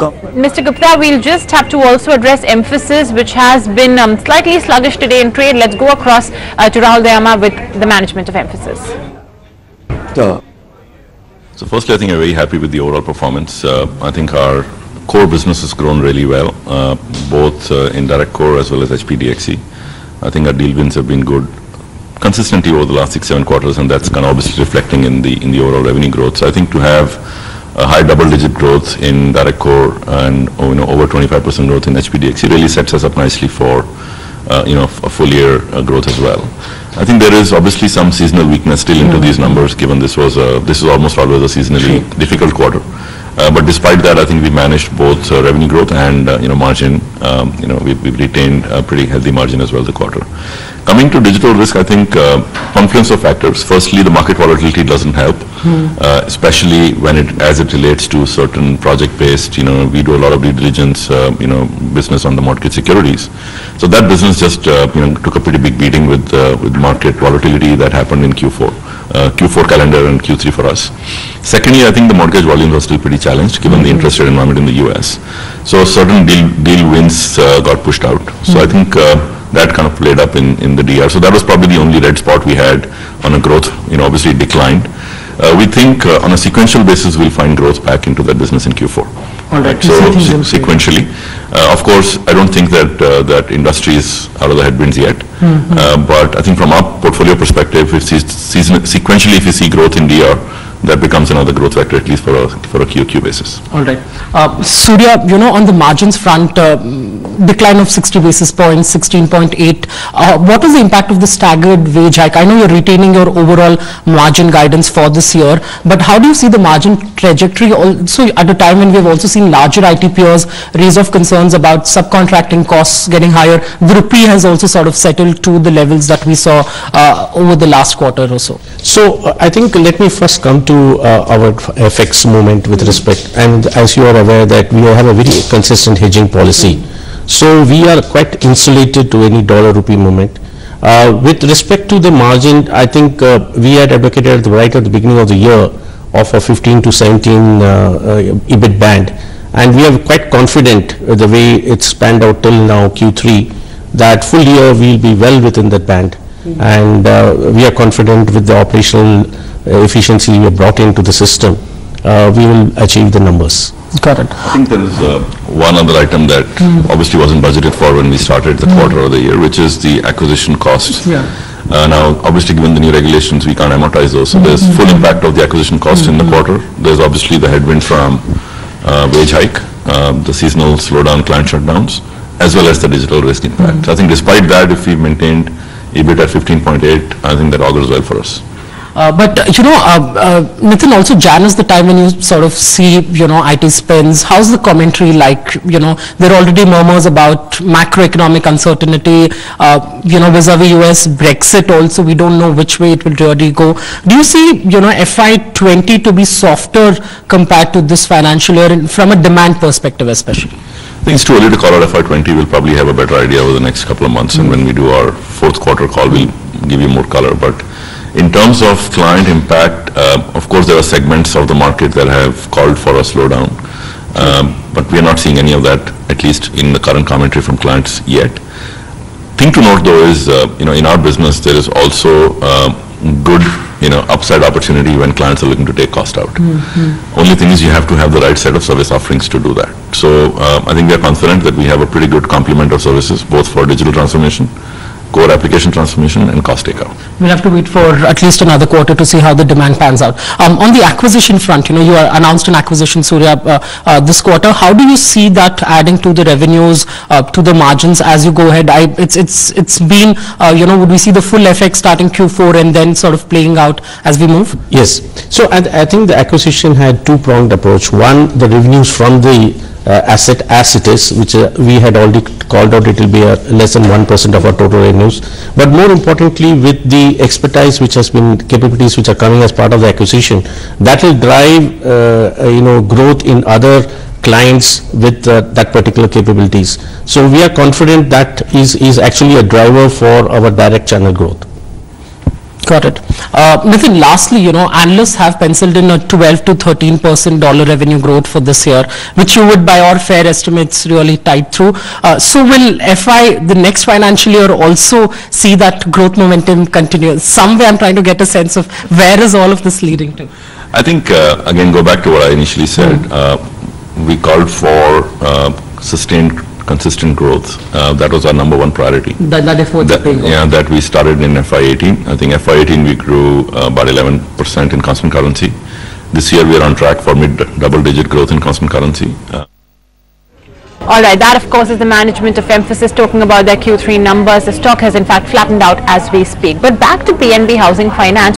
Mr. Gupta, we'll just have to also address Mphasis, which has been slightly sluggish today in trade. Let's go across to Rahul Dayama with the management of Mphasis. So firstly, I think I'm very happy with the overall performance. I think our core business has grown really well, both in direct core as well as HPDXE. I think our deal wins have been good consistently over the last 6-7 quarters, and that's kind of obviously reflecting in the overall revenue growth. So I think to have a high double-digit growth in direct core and over 25% growth in HPDXE really sets us up nicely for a full year growth as well. I think there is obviously some seasonal weakness still into these numbers, given this is almost always a seasonally difficult quarter. But despite that, I think we managed both revenue growth and margin. We've retained a pretty healthy margin as well the quarter. Coming to digital risk, I think confluence of factors. Firstly, the market volatility doesn't help, especially as it relates to certain project-based. We do a lot of due diligence, business on the mortgage securities. So that business just took a pretty big beating with market volatility that happened in Q4 calendar and Q3 for us. Secondly, I think the mortgage volumes are still pretty challenged given the interest rate environment in the US. So certain deal wins got pushed out. So I think that kind of played up in the DR. So that was probably the only red spot we had on a growth. Obviously it declined. We think on a sequential basis we'll find growth back into that business in Q4. All right. So sequentially, of course, I don't think that industry is out of the headwinds yet. But I think from our portfolio perspective, if sequentially if you see growth in DR, that becomes another growth vector, at least for a QQ basis. All right. Surya, on the margins front, decline of 60 basis points, 16.8. What is the impact of the staggered wage hike? I know you're retaining your overall margin guidance for this year, but how do you see the margin trajectory also at a time when we've also seen larger IT peers raise of concerns about subcontracting costs getting higher? The rupee has also sort of settled to the levels that we saw over the last quarter or so. So I think let me first come to our FX movement with respect, and as you are aware that we have a very consistent hedging policy. So we are quite insulated to any dollar rupee movement. With respect to the margin, I think we had advocated right at the beginning of the year of a 15 to 17 EBIT band, and we are quite confident the way it's panned out till now Q3 that full year we'll be well within that band, and we are confident with the operational efficiency we have brought into the system, we will achieve the numbers. Got it. I think there is one other item that obviously wasn't budgeted for when we started the quarter or the year, which is the acquisition cost. Now, obviously, given the new regulations, we can't amortize those. So there's full impact of the acquisition cost in the quarter. There's obviously the headwind from wage hike, the seasonal slowdown, client shutdowns, as well as the digital risk impact. I think despite that, if we maintained EBIT at 15.8, I think that augurs well for us. But Nitin, also Jan is the time when you sort of see IT spends. How's the commentary like? There are already murmurs about macroeconomic uncertainty, vis-a-vis US Brexit also. We don't know which way it will really go. Do you see FY20 to be softer compared to this financial year from a demand perspective especially? I think it's too early to call out FY20. We'll probably have a better idea over the next couple of months, and when we do our fourth quarter call, we'll give you more color. But in terms of client impact, of course, there are segments of the market that have called for a slowdown, but we are not seeing any of that, at least in the current commentary from clients yet. Thing to note, though, is in our business there is also good upside opportunity when clients are looking to take cost out. Only thing is you have to have the right set of service offerings to do that. So I think we are confident that we have a pretty good complement of services, both for digital transformation, core application transformation, and cost takeout. We'll have to wait for at least another quarter to see how the demand pans out. On the acquisition front, you announced an acquisition, Surya, this quarter. How do you see that adding to the revenues, to the margins as you go ahead? It's been, would we see the full effect starting Q4 and then sort of playing out as we move? Yes. So I think the acquisition had two-pronged approach. One, the revenues from the asset as it is, which we had already called out, it will be less than 1% of our total revenues. But more importantly, with the expertise which has been, capabilities which are coming as part of the acquisition, that will drive growth in other clients with that particular capabilities. So we are confident that is actually a driver for our direct channel growth. Got it. Nitin, lastly, analysts have penciled in a 12 to 13% dollar revenue growth for this year, which you would, by all fair estimates, really tide through. So will the next financial year also see that growth momentum continue? Somewhere I'm trying to get a sense of where is all of this leading to? I think, again, go back to what I initially said. We called for sustained, consistent growth. That was our number one priority. That effort that we started in FY18. I think FY18 we grew about 11% in constant currency. This year we are on track for mid-double-digit growth in constant currency. All right, that of course is the management of Mphasis talking about their Q3 numbers. The stock has in fact flattened out as we speak. But back to PNB Housing Finance.